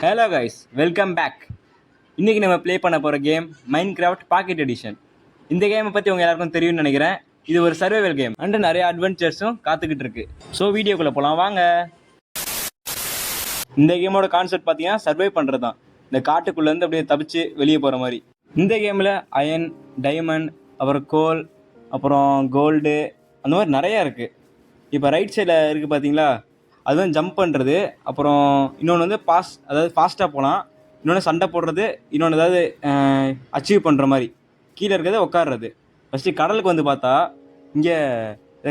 Hello guys, welcome back. இன்றைக்கி நம்ம play பண்ண போகிற கேம் மைன்கிராஃப்ட் பாக்கெட் எடிஷன். இந்த கேமை பற்றி உங்கள் எல்லாருக்கும் தெரியும்னு நினைக்கிறேன். இது ஒரு சர்வைவல் கேம் அண்ட் நிறைய அட்வென்ச்சர்ஸும் காத்துக்கிட்டு இருக்கு. ஸோ வீடியோக்குள்ளே போகலாம் வாங்க. இந்த கேமோட கான்செப்ட் பார்த்தீங்கன்னா சர்வை பண்ணுறது தான். இந்த காட்டுக்குள்ளேருந்து அப்படியே தப்பிச்சு வெளியே போகிற மாதிரி. இந்த கேமில் அயன், டைமண்ட், அப்புறம் கோல், அப்புறம் கோல்டு, அந்த மாதிரி நிறையா இருக்குது. இப்போ ரைட் சைடில் இருக்குது பார்த்தீங்களா, அதுவும் ஜம்ப் பண்ணுறது. அப்புறம் இன்னொன்று வந்து அதாவது ஃபாஸ்ட்டாக போகலாம். இன்னொன்று சண்டை போடுறது. இன்னொன்று ஏதாவது அச்சீவ் பண்ணுற மாதிரி. கீழே இருக்கிறத உட்காடுறது. ஃபஸ்ட்டு கடலுக்கு வந்து பார்த்தா இங்கே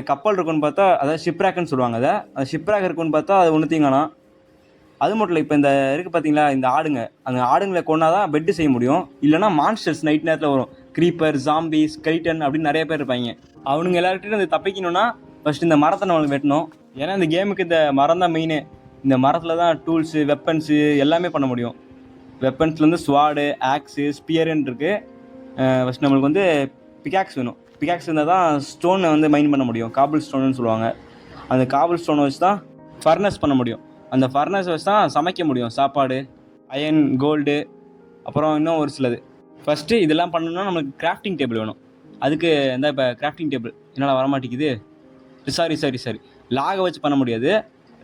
கப்பல் இருக்குன்னு பார்த்தா அதாவது ஷிப்ராக்குன்னு சொல்லுவாங்க. அந்த ஷிப்ராக் இருக்குன்னு பார்த்தா அது ஒன்றுத்தையும் காணோம். அது மட்டும் இல்லை, இப்போ இந்த இருக்குது பார்த்தீங்களா, இந்த ஆடுங்க, அந்த ஆடுங்களை கொண்டா தான் பெட்டு செய்ய முடியும். இல்லைனா மான்ஸ்டர்ஸ் நைட் நேரத்தில் வரும். க்ரீப்பர், ஜாம்பி, ஸ்கெலிட்டன் அப்படின்னு நிறைய பேர் இருப்பாங்க. அவனுங்க எல்லார்கிட்டையும் அந்த தப்பிக்கணும்னா ஃபஸ்ட்டு இந்த மரத்தை நம்மளுக்கு வெட்டணும். ஏன்னா இந்த கேமுக்கு இந்த மரம் தான் மெயின். இந்த மரத்தில் தான் டூல்ஸு, வெப்பன்ஸு எல்லாமே பண்ண முடியும். வெப்பன்ஸ்லேருந்து ஸ்வாடு, ஆக்ஸு, ஸ்பியருன்னு இருக்குது. ஃபஸ்ட் நம்மளுக்கு வந்து பிகாக்ஸ் வேணும். பிகாக்ஸ் இருந்தால் தான் ஸ்டோனை வந்து மைன் பண்ண முடியும். காபிள் ஸ்டோனுன்னு சொல்லுவாங்க. அந்த காபிள் ஸ்டோனை வச்சு தான் ஃபர்னஸ் பண்ண முடியும். அந்த ஃபர்னஸ் வச்சு தான் சமைக்க முடியும் சாப்பாடு, அயன், கோல்டு, அப்புறம் இன்னும் ஒரு சிலது. ஃபஸ்ட்டு இதெல்லாம் பண்ணணும்னா நம்மளுக்கு கிராஃப்டிங் டேபிள் வேணும். அதுக்கு இந்த இப்போ கிராஃப்டிங் டேபிள் என்னால் வரமாட்டேங்குது. சாரி லாகை வச்சு பண்ண முடியாது.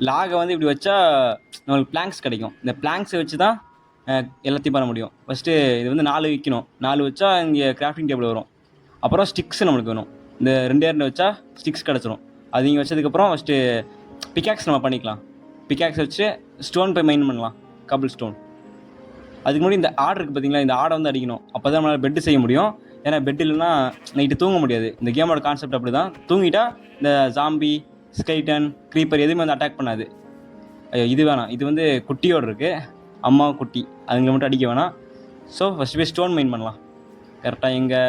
லாகை வந்து இப்படி வச்சா நம்மளுக்கு பிளாங்க்ஸ் கிடைக்கும். இந்த பிளாங்க்ஸை வச்சு தான் எல்லாத்தையும் பண்ண முடியும். ஃபஸ்ட்டு இது வந்து 4 வைக்கணும். 4 வச்சா இங்கே கிராஃப்டிங் டேபிள் வரும். அப்புறம் ஸ்டிக்ஸ் நம்மளுக்கு வேணும். இந்த 2 2 வச்சா ஸ்டிக்ஸ் கிடச்சிரும். அது இங்கே வச்சதுக்கப்புறம் ஃபஸ்ட்டு பிகாக்ஸ் நம்ம பண்ணிக்கலாம். பிகாக்ஸ் வச்சு ஸ்டோன் போய் மைன் பண்ணலாம், கபிள் ஸ்டோன். அதுக்கு முன்னாடி இந்த ஆடு இருக்குது பார்த்தீங்களா, இந்த ஆடை வந்து அடிக்கணும். அப்போ தான் நம்மளால் பெட்டு செய்ய முடியும். ஏன்னா பெட் இல்லைன்னா நைட்டு தூங்க முடியாது. இந்த கேமோட கான்செப்ட் அப்படி தான். தூங்கிட்டா இந்த ஜாம்பி, ஸ்கெலிட்டன், க்ரீப்பர் எதுவுமே வந்து அட்டாக் பண்ணாது. ஐயோ இது வேணாம். இது வந்து குட்டியோடு இருக்குது, அம்மா குட்டி, அதுங்களை மட்டும் அடிக்க வேணாம். ஸோ ஃபஸ்ட்டு போய் ஸ்டோன் மைன் பண்ணலாம். கரெக்டாக எங்கே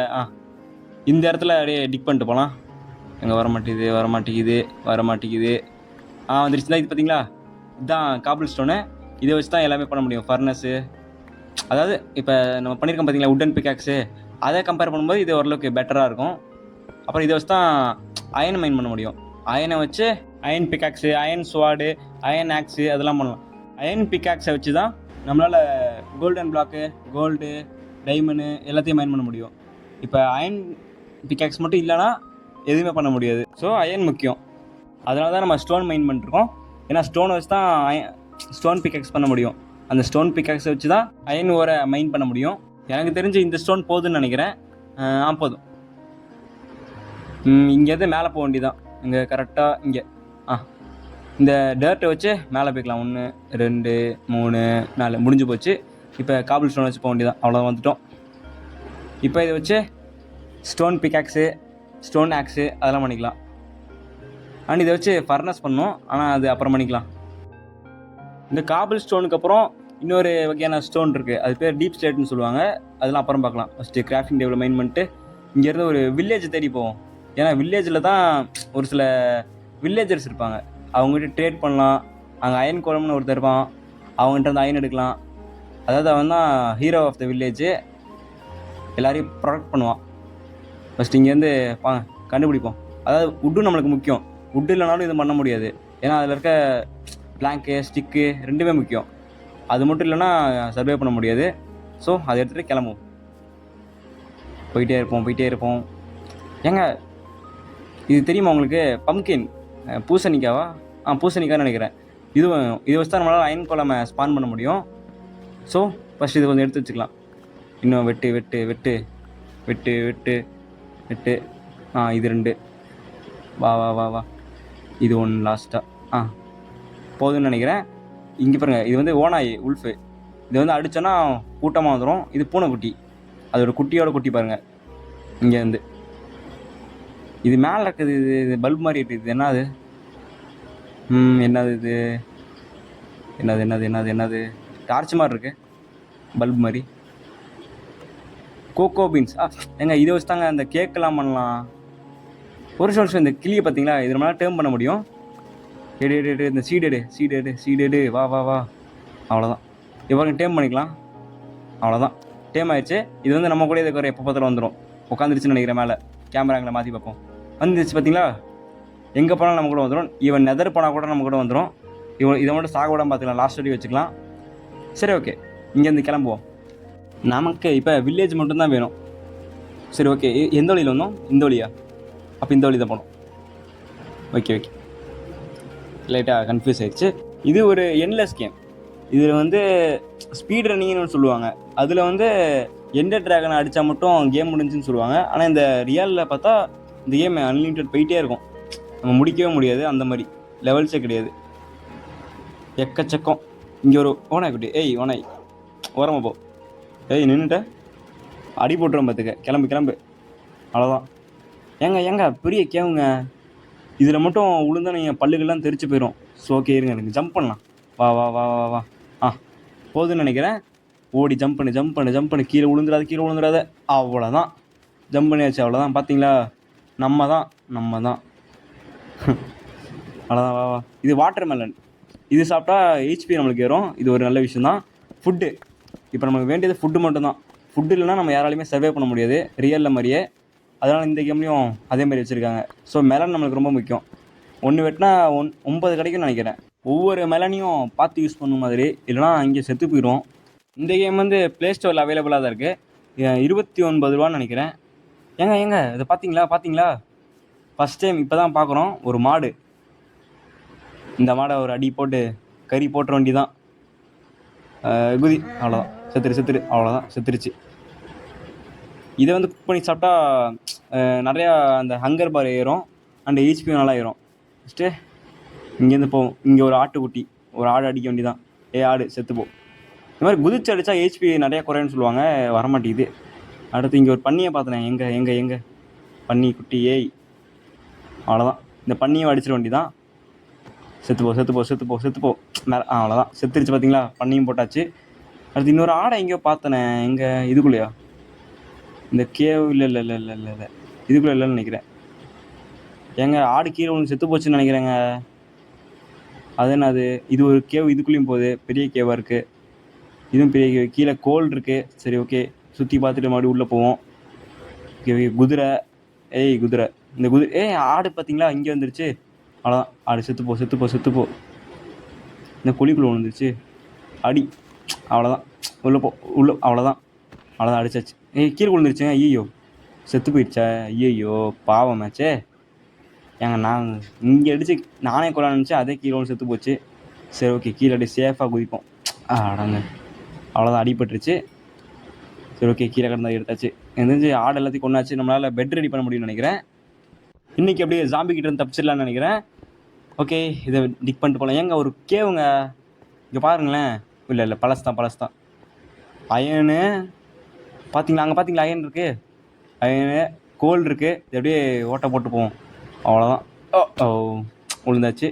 இந்த இடத்துல அப்படியே டிக் பண்ணிட்டு போகலாம். எங்கே வரமாட்டேங்குது. வந்துருச்சு தான். இது பார்த்தீங்களா, இதுதான் காபிள் ஸ்டோனு. இதை வச்சு தான் எல்லாமே பண்ண முடியும். ஃபர்னஸு, அதாவது இப்போ நம்ம பண்ணியிருக்கோம் பார்த்தீங்களா உட்டன் பிகாக்ஸு, அதை கம்பேர் பண்ணும்போது இது ஓரளவுக்கு பெட்டராக இருக்கும். அப்புறம் இதை வச்சு தான் அயன் மைன் பண்ண முடியும். அயனை வச்சு iron pickaxe, iron sword, iron axe அதெல்லாம் பண்ணலாம். அயன் பிகாக்ஸை வச்சு தான் நம்மளால் கோல்டன் பிளாக்கு, கோல்டு, டைமண்டு எல்லாத்தையும் மைன் பண்ண முடியும். இப்போ அயன் பிகாக்ஸ் மட்டும் இல்லைனா எதுவுமே பண்ண முடியாது. ஸோ அயன் முக்கியம். அதனால தான் நம்ம ஸ்டோன் மைன் பண்ணிருக்கோம். ஏன்னா ஸ்டோனை வச்சு தான் ஸ்டோன் பிகாக்ஸ் பண்ண முடியும். அந்த ஸ்டோன் பிகாக்ஸை வச்சு தான் அயன் ஓரை மைன் பண்ண முடியும். எனக்கு தெரிஞ்சு இந்த ஸ்டோன் போதுன்னு நினைக்கிறேன். போதும். இங்கேருந்து மேலே போக வேண்டியதான். இங்கே கரெக்டாக இங்கே இந்த டர்ட்டை வச்சு மேலே போய்க்கலாம். 1 2 3 4 முடிஞ்சு போச்சு. இப்போ காபிள் ஸ்டோன் வச்சு போக வேண்டியதான். அவ்வளோதான், வந்துட்டோம். இப்போ இதை வச்சு ஸ்டோன் பிகாக்ஸு, ஸ்டோன் ஆக்ஸு அதெல்லாம் பண்ணிக்கலாம். அண்ட் இதை வச்சு ஃபர்னஸ் பண்ணணும், ஆனால் அது அப்புறம் பண்ணிக்கலாம். இந்த காபிள் ஸ்டோனுக்கு அப்புறம் இன்னொரு வகையான ஸ்டோன் இருக்குது. அது பேர் டீப் ஸ்லேட்னு சொல்லுவாங்க. அதெல்லாம் அப்புறம் பார்க்கலாம். ஃபஸ்ட்டு கிராஃப்டிங் டேபிள் மைன் பண்ணிட்டு இங்கேருந்து ஒரு வில்லேஜ் தேடி போவோம். ஏன்னா வில்லேஜில் தான் ஒரு சில வில்லேஜர்ஸ் இருப்பாங்க. அவங்ககிட்ட ட்ரேட் பண்ணலாம். அங்கே அயன் கோலம்னு ஒருத்தர் இருப்பான், அவங்ககிட்ட வந்து அயன் எடுக்கலாம். அதாவது அவன் தான் ஹீரோ ஆஃப் த வில்லேஜு. எல்லாரையும் ப்ரொடெக்ட் பண்ணுவான். ஃபஸ்ட்டு இங்கேருந்து கண்டுபிடிப்போம். அதாவது உட்டும் நம்மளுக்கு முக்கியம். உட்டு இல்லைனாலும் இது பண்ண முடியாது. ஏன்னா அதில் இருக்க பிளாங்க்கு, ஸ்டிக்கு ரெண்டுமே முக்கியம். அது மட்டும் இல்லைன்னா சர்வே பண்ண முடியாது. ஸோ அதை எடுத்துகிட்டு கிளம்புவோம். போயிட்டே இருப்போம். ஏங்க இது தெரியுமா உங்களுக்கு? பம்கின், பூசணிக்காவா? பூசணிக்கான்னு நினைக்கிறேன். இது வச்சு தான் நம்மளால் அயன் கோலமை ஸ்பான் பண்ண முடியும். ஸோ ஃபஸ்ட் இது கொஞ்சம் எடுத்து வச்சுக்கலாம். இன்னும் வெட்டு. இது 2. வா. இது 1 லாஸ்ட்டாக. போதும்னு நினைக்கிறேன். இங்கே பாருங்கள், இது வந்து ஓனாய், உல்ஃபு. இது வந்து அடித்தோன்னா கூட்டமாக வந்துடும். இது பூனைக்குட்டி, அதோட குட்டியோட குட்டி பாருங்கள். இங்கேருந்து இது மேலே இருக்குது. இது பல்ப் மாதிரி இருக்குது. இது என்னது? என்னது டார்ச் மாதிரி இருக்குது, பல்ப் மாதிரி. Cocoa beans. ஏங்க இதை வச்சு தாங்க அந்த கேக்கெல்லாம் பண்ணலாம். ஒரு வருஷம் இந்த கிளியை பார்த்தீங்களா, இது நம்மளால் டேர்ம் பண்ண முடியும். எடு இந்த சீடெடு. வா. அவ்வளோதான். இப்போ டேம் பண்ணிக்கலாம். அவ்வளோதான், டேம் ஆயிடுச்சு. இது வந்து நம்ம கூட இதுக்கு ஒரு எப்போ பார்த்தாலும் வந்துடும். உட்காந்துருச்சுன்னு நினைக்கிறேன். மேலே கேமராங்களை மாற்றி பார்ப்போம். வந்துருச்சு பார்த்தீங்களா, எங்கே போனாலும் நம்ம கூட வந்துடும். ஈவன் நெதர் போனால் கூட நம்ம கூட வந்துடும். இதை மட்டும் சாக விடாமல் பார்த்துக்கலாம். லாஸ்ட் வரைக்கும் வச்சுக்கலாம். சரி ஓகே, இங்கேருந்து கிளம்புவோம். நமக்கு இப்போ வில்லேஜ் மட்டும்தான் வேணும். சரி ஓகே, எந்த வழியில் வந்தோம்? இந்த வழியா? அப்போ இந்த வழி தான் போனோம். ஓகே ஓகே, லைட்டாக கன்ஃபியூஸ் ஆயிடுச்சு. இது ஒரு என்லெஸ் கேம். இதில் வந்து ஸ்பீட் ரன்னிங்னு சொல்லுவாங்க. அதில் வந்து எண்டர் ட்ராகனை அடித்தா மட்டும் கேம் முடிஞ்சுன்னு சொல்லுவாங்க. ஆனால் இந்த ரியலில் பார்த்தா இந்த கேம் அன்லிமிட்டட் போயிட்டே இருக்கும், நம்ம முடிக்கவே முடியாது. அந்த மாதிரி லெவல்ஸே கிடையாது, எக்கச்சக்கம். இங்கே ஒரு ஓனாய் குட்டி, ஏய் ஓனாய் ஓரமாக போ, ஏய் நின்றுட்ட, அடி போட்டுரும் பார்த்துக்க, கிளம்பு கிளம்பு, அவ்வளோதான். ஏங்க பெரிய கேவுங்க, இதில் மட்டும் உளுந்தா நீங்கள் பல்லுகள்லாம் தெரிச்சு போயிடும். ஸோ ஓகே இருங்க, எனக்கு ஜம்ப் பண்ணலாம். வா வா வா வா வா. ஆ போதுன்னு நினைக்கிறேன். ஓடி ஜம்ப் பண்ணு, கீழே விழுந்துடாத. அவ்வளோதான், ஜம்ப் பண்ணியாச்சு, அவ்வளோதான். பார்த்தீங்களா, நம்ம தான் அவ்வளோதான். வா வா. இது வாட்டர் மெலன், இது சாப்பிட்டா ஹெச்பி நம்மளுக்கு ஏறும். இது ஒரு நல்ல விஷயம் தான். ஃபுட்டு, இப்போ நமக்கு வேண்டியது ஃபுட்டு மட்டும்தான். ஃபுட்டு இல்லைனா நம்ம யாராலையுமே சர்வே பண்ண முடியாது ரியலில் மாதிரியே. அதனால் இந்த கேம்லேயும் அதே மாதிரி வச்சுருக்காங்க. ஸோ மெலன் நம்மளுக்கு ரொம்ப முக்கியம். ஒன்று வெட்டினா 9 கிடைக்கும்னு நினைக்கிறேன். ஒவ்வொரு மெலனையும் பார்த்து யூஸ் பண்ணும் மாதிரி, இல்லைனா இங்கே செத்து போயிடும். இந்த கேம் வந்து ப்ளே ஸ்டோரில் அவைலபிளாக தான் இருக்குது. 29 ரூபான்னு நினைக்கிறேன். ஏங்க இதை பார்த்தீங்களா? ஃபஸ்ட் டைம் இப்போ தான் பார்க்குறோம் ஒரு மாடு. இந்த மாடை ஒரு அடி போட்டு கறி போட்டுற வேண்டி தான். குதி, அவ்வளோதான். செத்துரு, அவ்வளோதான், செத்துருச்சு. இதை வந்து குக் பண்ணி சாப்பிட்டா நிறையா அந்த ஹங்கர் பார் ஏறும், அண்ட் ஹெச்பி நல்லா ஏறும். ஃபஸ்ட்டு இங்கேருந்து போவோம். இங்கே ஒரு ஆட்டுக்குட்டி, ஒரு ஆடு அடிக்க வேண்டி தான். ஆடு செத்துப்போ. இந்த மாதிரி குதிச்சு அடித்தா ஹெச்பி நிறையா குறைன்னு சொல்லுவாங்க, வரமாட்டேங்குது. அடுத்து இங்கே ஒரு பன்னியை பார்த்தேன். எங்கே பன்னி குட்டி, ஏய் அவ்வளோதான். இந்த பன்னியை அடிச்சிட வேண்டி தான். செத்துப்போ. அவ்வளோதான், செத்துருச்சு. பார்த்தீங்களா, பன்னியும் போட்டாச்சு. அடுத்து இன்னொரு ஆடை எங்கேயோ பார்த்தனே, எங்கே, இதுக்குள்ளேயா? இந்த கேவ் இல்லை இதுக்குள்ளே இல்லைன்னு நினைக்கிறேன். ஏங்க ஆடு கீழே ஒன்று செத்து போச்சுன்னு நினைக்கிறேங்க. அது என்ன அது? இது ஒரு கேவ், இதுக்குள்ளேயும் போகுது. பெரிய கேவாக இருக்குது. இதுவும் பெரிய கேவ். கீழே கோல் இருக்குது. சரி ஓகே, சுற்றி பார்த்துட்டு மறுபடியும் உள்ளே போவோம். குதிரை, குதிரை, இந்த குதிரை, ஆடு பார்த்தீங்களா இங்கே வந்துருச்சு. அவ்வளோதான், ஆடு செத்துப்போ. இந்த குழிக்குள்ளே வந்துருச்சு, அடி, அவ்வளோதான். அவ்வளோதான் அடிச்சாச்சு. கீழே விழுந்துருச்சுங்க. ஐயோ செத்து போயிடுச்சா? ஐயோ பாவமாச்சே. ஏங்க நான் இங்கே அடித்து நானே கொள்ள நினச்சேன், அதே கீழே ஒன்று செத்து போச்சு. சரி ஓகே, கீழே அடி சேஃபாக குதிப்போம். அடங்க, அவ்வளோதான், அடிபட்டுருச்சு. சரி ஓகே, கீழே கிடந்தா எடுத்தாச்சு. எனக்கு தெரிஞ்சு ஆடு எல்லாத்தையும் கொண்டாச்சு. நம்மளால் பெட் ரெடி பண்ண முடியும்னு நினைக்கிறேன். இன்றைக்கி அப்படியே ஜாம்பி கிட்ட இருந்து தப்பிச்சிடலான்னு நினைக்கிறேன். ஓகே, இதை டிக் பண்ணிட்டு போகலாம். ஏங்க ஒரு கேவுங்க, இங்கே பாருங்களேன். இல்லை பழசு தான். அயனு பார்த்தீங்களா, அயன் இருக்குது, அயனு கோல் இருக்குது. இது அப்படியே ஓட்டை போட்டு போவோம், அவ்வளோதான். ஓ விழுந்தாச்சு.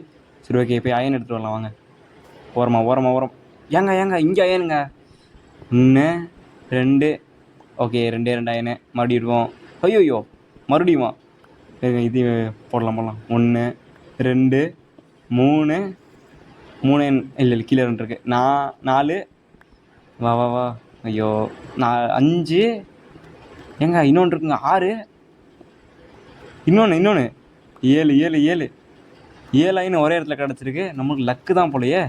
சரி ஓகே, போய் அயன் எடுத்துகிட்டு வரலாம் வாங்க. ஓரம். ஏங்க இங்கே அயனுங்க. 1 2. ஓகே, 2 அயனு மறுபடியும் இருக்கும். ஐயோ மறுபடியுமா? இது போடலாம். 1 2 3 இல்லை கீழே 2 இருக்குது. 4. வா. ஐயோ 5. ஏங்க இன்னொன்று இருக்குங்க, 6. இன்னொன்று 7 அயன் ஒரே இடத்துல கிடச்சிருக்கு. நம்மளுக்கு லக்கு தான் போலையே.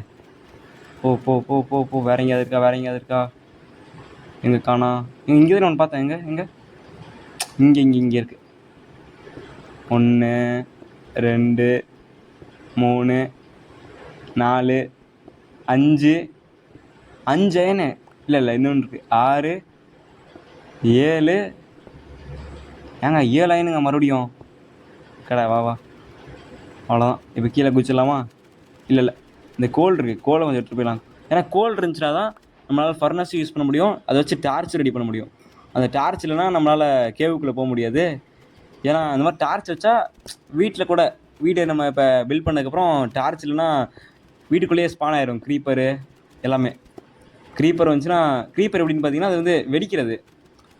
போ. வேற எங்கேயாவது இருக்கா? எங்கே காணா? இங்கே தான் ஒன்று பார்த்தேன். எங்கே இங்கே இருக்குது. 1 2 3 4 5 அயனு. இல்லை இன்னொன்று இருக்குது. 6 7. ஏங்க 7 அயனுங்க மறுபடியும். கடை வா. அவ்வளோதான். இப்போ கீழே குதிச்சிடலாமா? இல்லை இந்த கோல் இருக்குது, கோலை கொஞ்சம் எடுத்துகிட்டு போயிடலாம். ஏன்னா கோல் இருந்துச்சுன்னா தான் நம்மளால் ஃபர்னஸ் யூஸ் பண்ண முடியும். அதை வச்சு டார்ச் ரெடி பண்ண முடியும். அந்த டார்ச் இல்லைனா நம்மளால் கேவுக்குள்ளே போக முடியாது. ஏன்னா அந்த மாதிரி டார்ச் வச்சா வீட்டில் கூட, வீட்டை நம்ம இப்போ பில்ட் பண்ணதுக்கப்புறம் டார்ச் இல்லைனா வீட்டுக்குள்ளேயே ஸ்பான் ஆயிரும் க்ரீப்பரு எல்லாமே. க்ரீப்பர் வந்துச்சுன்னா, க்ரீப்பர் எப்படின்னு பார்த்தீங்கன்னா, அது வந்து வெடிக்கிறது,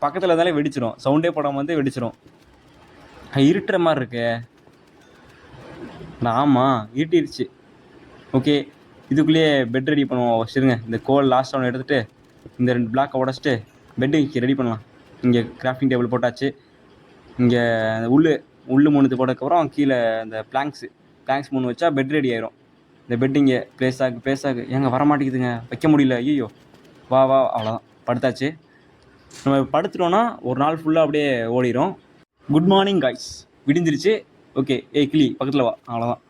பக்கத்தில் இருந்தாலே வெடிச்சிடும், சவுண்டே போடாமல் வந்து வெடிச்சிடும். இருட்டுற மாதிரி இருக்கு. ஆமாம், இருட்டிடுச்சு. ஓகே, இதுக்குள்ளேயே பெட் ரெடி பண்ணுவோம். வச்சுருங்க, இந்த கோல் லாஸ்ட் ஒன்று எடுத்துகிட்டு இந்த 2 பிளாக்கை உடச்சிட்டு பெட்டு ரெடி பண்ணலாம். இங்கே கிராஃப்டிங் டேபிள் போட்டாச்சு. இங்கே உள்ளு 3 போட்டதுக்கப்புறம் கீழே இந்த பிளாங்க்ஸ் 3 வச்சா பெட் ரெடி ஆயிரும். இந்த பெட் இங்கே ப்ளேஸ் ஆகு. ஏங்க வரமாட்டேங்குதுங்க, வைக்க முடியல. ஐயோ வா வா அவ்வளோதான் படுத்தாச்சு. நம்ம படுத்துட்டோன்னா ஒரு நாள் ஃபுல்லாக அப்படியே ஓடிடும். குட் மார்னிங் காய்ஸ், விடிஞ்சிருச்சு. ஓகே, ஏய் கிளி பக்கத்தில் வா. அவ்வளோதான்,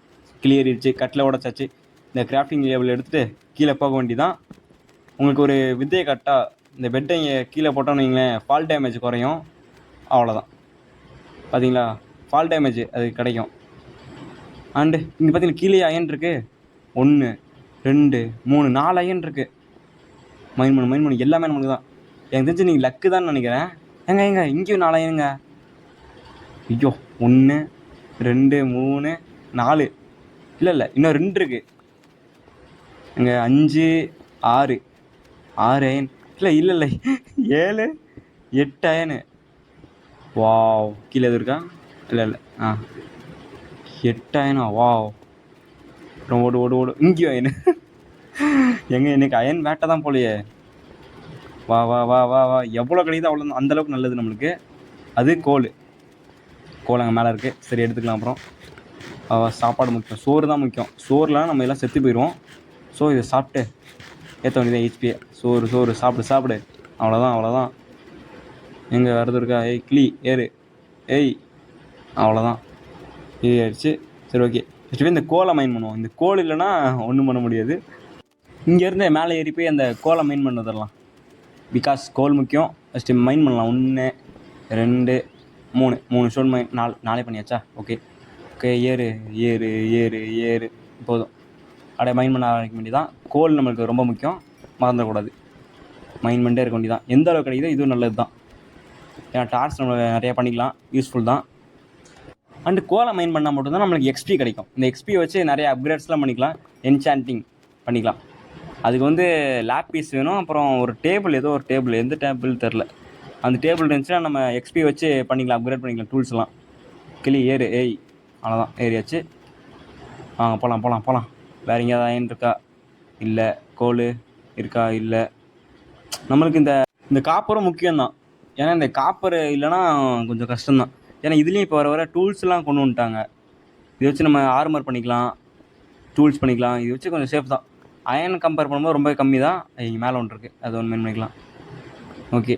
கிளி ஏறிடுச்சு, கட்டில் உடச்சாச்சு. இந்த கிராஃப்டிங் லேபிள் எடுத்துகிட்டு கீழே போக வேண்டிதான். உங்களுக்கு ஒரு வித்தையை கட்டா, இந்த பெட்டை இங்கே கீழே போட்டோன்னு வைங்களேன், ஃபால் டேமேஜ் குறையும். அவ்வளோதான், பார்த்தீங்களா, ஃபால் டேமேஜ் அது கிடைக்கும். அண்டு இங்கே பார்த்தீங்கன்னா கீழே அயன் இருக்குது. 1 2 3 4 அயன் இருக்குது. மைன் பண்ணு எல்லாமே நமக்கு தான். எனக்கு தெரிஞ்சு நீங்கள் லக்கு தான் நினைக்கிறேன். ஏங்க இங்கேயும் 4 அயனுங்க. ஐயோ, 1 2 3 4, இல்லை இன்னும் 2 இருக்குது. இங்கே 5 6 அயன், இல்லை 7 8 அயனு. வாவ், கீழே எது இருக்கா? இல்லை 8 அயனா? வாவ், அப்புறம் ஓடு இங்கேயும் அயனு. எனக்கு அயன் வேட்டை தான் போலையே. வா வா வா வா வா, எவ்வளோ கிடைக்குது அவ்வளோ, அந்தளவுக்கு நல்லது நம்மளுக்கு. அது கோல் அங்கே மேலே இருக்குது. சரி, எடுத்துக்கலாம். அப்புறம் சாப்பாடு முக்கியம், சோறு தான் முக்கியம். சோறுலாம் நம்ம எல்லாம் செத்து போயிடுவோம். ஸோ இதை சாப்பிட்டு ஏற்ற வேண்டியதான் ஹெச்பியை. சோறு சாப்பிடு. அவ்வளோதான். எங்கே வரது இருக்கா? ஏய் கிளி ஏறு, ஏய் அவ்வளோதான், ஆயிடுச்சு. சரி, ஓகே. ஃபஸ்ட்டு இந்த கோலை மைன் பண்ணுவோம். இந்த கோல் இல்லைன்னா ஒன்றும் பண்ண முடியாது. இங்கேருந்து மேலே ஏறி போய் அந்த கோலை மைன் பண்ண தரலாம். பிகாஸ் கோல் முக்கியம். ஃபஸ்ட்டு மைன் பண்ணலாம். 1 2 3 ஸ்டோன் மைன். 4 பண்ணியாச்சா? ஓகே, ஏறு போதும். அப்படியே மைன் பண்ண ஆரம்பிக்க வேண்டியதான். கோல் நம்மளுக்கு ரொம்ப முக்கியம், மறந்துடக்கூடாது. மைன் பண்ணிட்டே இருக்க வேண்டியதான். எந்த அளவுக்கு கிடைக்குதோ இதுவும் நல்லது தான். ஏன்னா டார்ச் நம்ம நிறையா பண்ணிக்கலாம், யூஸ்ஃபுல் தான். அண்டு கோலை மைன் பண்ணால் மட்டும்தான் நம்மளுக்கு எக்ஸ்பி கிடைக்கும். இந்த எக்ஸ்பியை வச்சு நிறைய அப்கிரேட்ஸ்லாம் பண்ணிக்கலாம், என்சாண்டிங் பண்ணிக்கலாம். அதுக்கு லேப் பீஸ் வேணும். அப்புறம் ஒரு டேபிள், ஏதோ ஒரு டேபிள், எந்த டேபிள் தெரில, அந்த டேபிள் இருந்துச்சுன்னா நம்ம எக்ஸ்பி வச்சு பண்ணிக்கலாம், அப்கிரேட் பண்ணிக்கலாம் டூல்ஸ்லாம். கிளி ஏறு, ஏய் அவ்வளோதான், ஏறியாச்சு. வாங்க போகலாம். வேறு எங்கேயாவது அயன் இருக்கா? இல்லை. கோல் இருக்கா? இல்லை. நம்மளுக்கு இந்த காப்பரும் முக்கியம்தான். ஏன்னா இந்த காப்பர் இல்லைன்னா கொஞ்சம் கஷ்டம்தான். ஏன்னா இதுலேயும் இப்போ வர டூல்ஸ்லாம் கொண்டு வந்துட்டாங்க. இதை வச்சு நம்ம ஆர்மர் பண்ணிக்கலாம், டூல்ஸ் பண்ணிக்கலாம். இது வச்சு கொஞ்சம் சேஃப் தான். அயன் கம்பேர் பண்ணும்போது ரொம்ப கம்மி தான். இங்கே மேலே ஒன்று இருக்குது, அது ஒன்று மெயின் பண்ணிக்கலாம். ஓகே.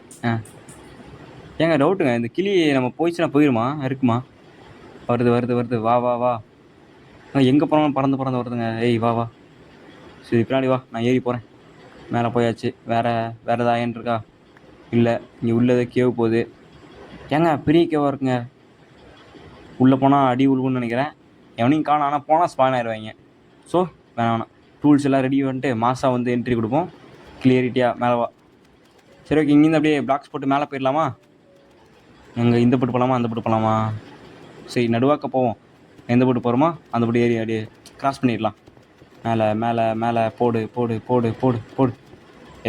ஏங்க டவுட்டுங்க, இந்த கிளி நம்ம போயிடுச்சுன்னா போயிடுமா? இருக்குமா? வருது. வா. எங்கே போனாலும் பறந்து வருதுங்க. ஏய் வா. சரி, பின்னாடி வா, நான் ஏறி போகிறேன். மேலே போயாச்சு. வேறு ஏதாவது அயன் இருக்கா? இல்லை. இங்கே உள்ளது கேவ் போகுது. ஏங்க பெரிய கேவாக இருக்குங்க. உள்ளே போனால் அடி உழுவுன்னு நினைக்கிறேன். எவனையும் காணும். ஆனால் போனால் ஸ்பான் ஆயிடுவாங்க. ஸோ வேணாம். டூல்ஸ் எல்லாம் ரெடி பண்ணிட்டு மாதம் என்ட்ரி கொடுப்போம். கிளியரிட்டியாக மேலே வா. சரி, ஓகே. இங்கேருந்து அப்படியே பிளாக்ஸ் போட்டு மேலே போயிடலாமா? எங்கே இந்த போட்டு போகலாமா, அந்த போட்டு போகலாமா? சரி, நடுவாக்க போவோம். எந்த போட்டு போகிறோமோ அந்த போட்டு ஏறி அப்படியே கிராஸ் பண்ணிடலாம். மேலே போடு.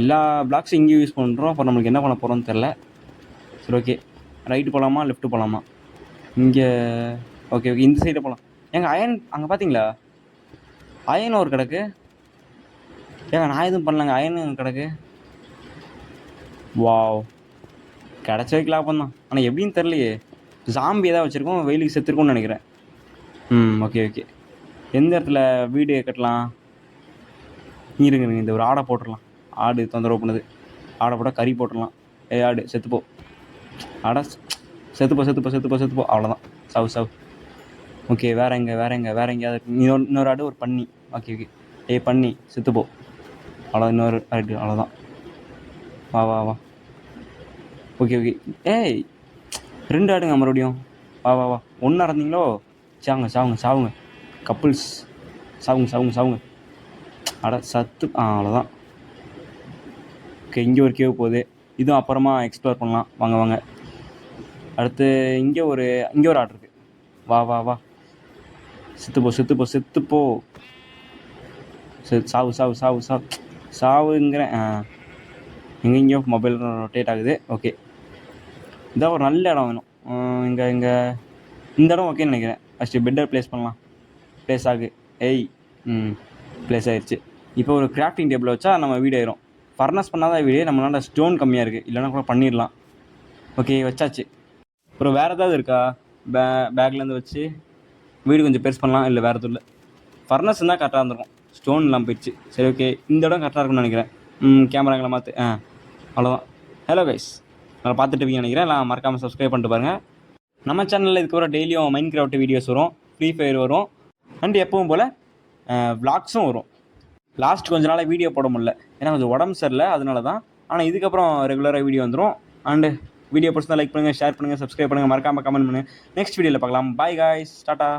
எல்லா பிளாக்ஸும் இங்கேயும் யூஸ் பண்ணுறோம். அப்புறம் நம்மளுக்கு என்ன பண்ண போகிறோம்னு தெரில. சரி, ஓகே. ரைட்டு போகலாமா, லெஃப்ட்டு போகலாமா? இங்கே ஓகே, இந்த சைடு போகலாம். ஏங்க அயன் அங்கே பார்த்தீங்களா? அயன் ஒரு கிடக்கு. ஏங்க நான் எதுவும் பண்ணலங்க, அயன் கிடக்கு. வாவ், கிடச்ச வைக்கலாம் அப்போ தான். ஆனால் எப்படின்னு தெரிலையே. ஜாம்பி ஏதாவது வச்சுருக்கோம், வெயிலுக்கு செத்துருக்கோம்னு நினைக்கிறேன். ஓகே. எந்த இடத்துல வீடு கட்டலாம்? இருங்க, இந்த ஒரு ஆடை போட்டுடலாம். ஆடு தொந்தரவு பண்ணுது. ஆடை போட்டால் கறி போட்டுடலாம். ஆடு செத்துப்போ. ஆடை செத்துப்போ. அவ்வளோதான், சவு. ஓகே, வேறு எங்கேயாவது இன்னொரு ஆடு, ஒரு பன்னி. ஓகே. பன்னி செத்துப்போ. அவ்வளோ, இன்னொரு ஆடு. அவ்வளோதான். வா. ஓகே. ஏய் 2 ஆடுங்க மறுபடியும். வா. ஒன்றா இருந்தீங்களோ? சாவுங்க. கப்புள்ஸ் சாவுங்க. அட சத்து. அவ்வளோதான். ஓகே, இங்கே ஒரு கேவ் போகுது. இதுவும் அப்புறமா எக்ஸ்ப்ளோர் பண்ணலாம். வாங்க. அடுத்து இங்கே ஒரு ஆடு இருக்குது. வா. செத்துப்போ. சாவுங்கிறேன். எங்கேயோ மொபைல் ரொட்டேட் ஆகுது. ஓகே, இதான் ஒரு நல்ல இடம் வேணும். இங்கே இந்த இடம் ஓகேன்னு நினைக்கிறேன். ஃபஸ்ட்டு பெட்டர் ப்ளேஸ் பண்ணலாம். ப்ளேஸ் ஆகு. ப்ளேஸ் ஆகிடுச்சு. இப்போ ஒரு கிராஃப்டிங் டேபிள் வச்சா நம்ம வீடு ஆயிரும். ஃபர்னஸ் பண்ணாதான் வீடு. நம்மளால ஸ்டோன் கம்மியாக இருக்குது, இல்லைனா கூட பண்ணிடலாம். ஓகே, வச்சாச்சு. அப்புறம் வேறு ஏதாவது இருக்கா? பேக்லேருந்து வச்சு வீடு கொஞ்சம் பெருசு பண்ணலாம். இல்லை வேறு எதுவும் இல்லை. ஃபர்னஸ் இருந்தால் கரெக்டாக இருந்திருக்கும். ஸ்டோன் இல்லாமல் போயிடுச்சு. சரி, ஓகே. இந்த இடம் கரெக்டாக இருக்கும்னு நினைக்கிறேன். கேமராங்களை மாற்று அவ்வளோதான். ஹலோ கைஸ், நான் பார்த்துட்டு இருப்பீங்கன்னு நினைக்கிறேன். நான் மறக்காமல் சப்ஸ்கிரைப் பண்ணிட்டு பாருங்கள். நம்ம சேனலில் இதுக்கப்புறம் டெய்லியும் மைண்ட் கிராஃப்ட் வீடியோஸ் வரும், ஃப்ரீ ஃபயர் வரும், அண்ட் எப்பவும் போல் விளாக்ஸும் வரும். லாஸ்ட் கொஞ்ச நாளாக வீடியோ போட முடியல, ஏன்னா கொஞ்சம் உடம்பு சரியில்லை, அதனால தான். ஆனால் இதுக்கப்புறம் ரெகுலராக வீடியோ வந்துடும். அண்டு வீடியோ பிடிச்சிருந்தா லைக் பண்ணுங்கள், ஷேர் பண்ணுங்கள், சப்ஸ்கிரைப் பண்ணுங்கள், மறக்காமல் கமெண்ட் பண்ணுங்கள். நெக்ஸ்ட் வீடியோவில் பார்க்கலாம். Bye guys, tata.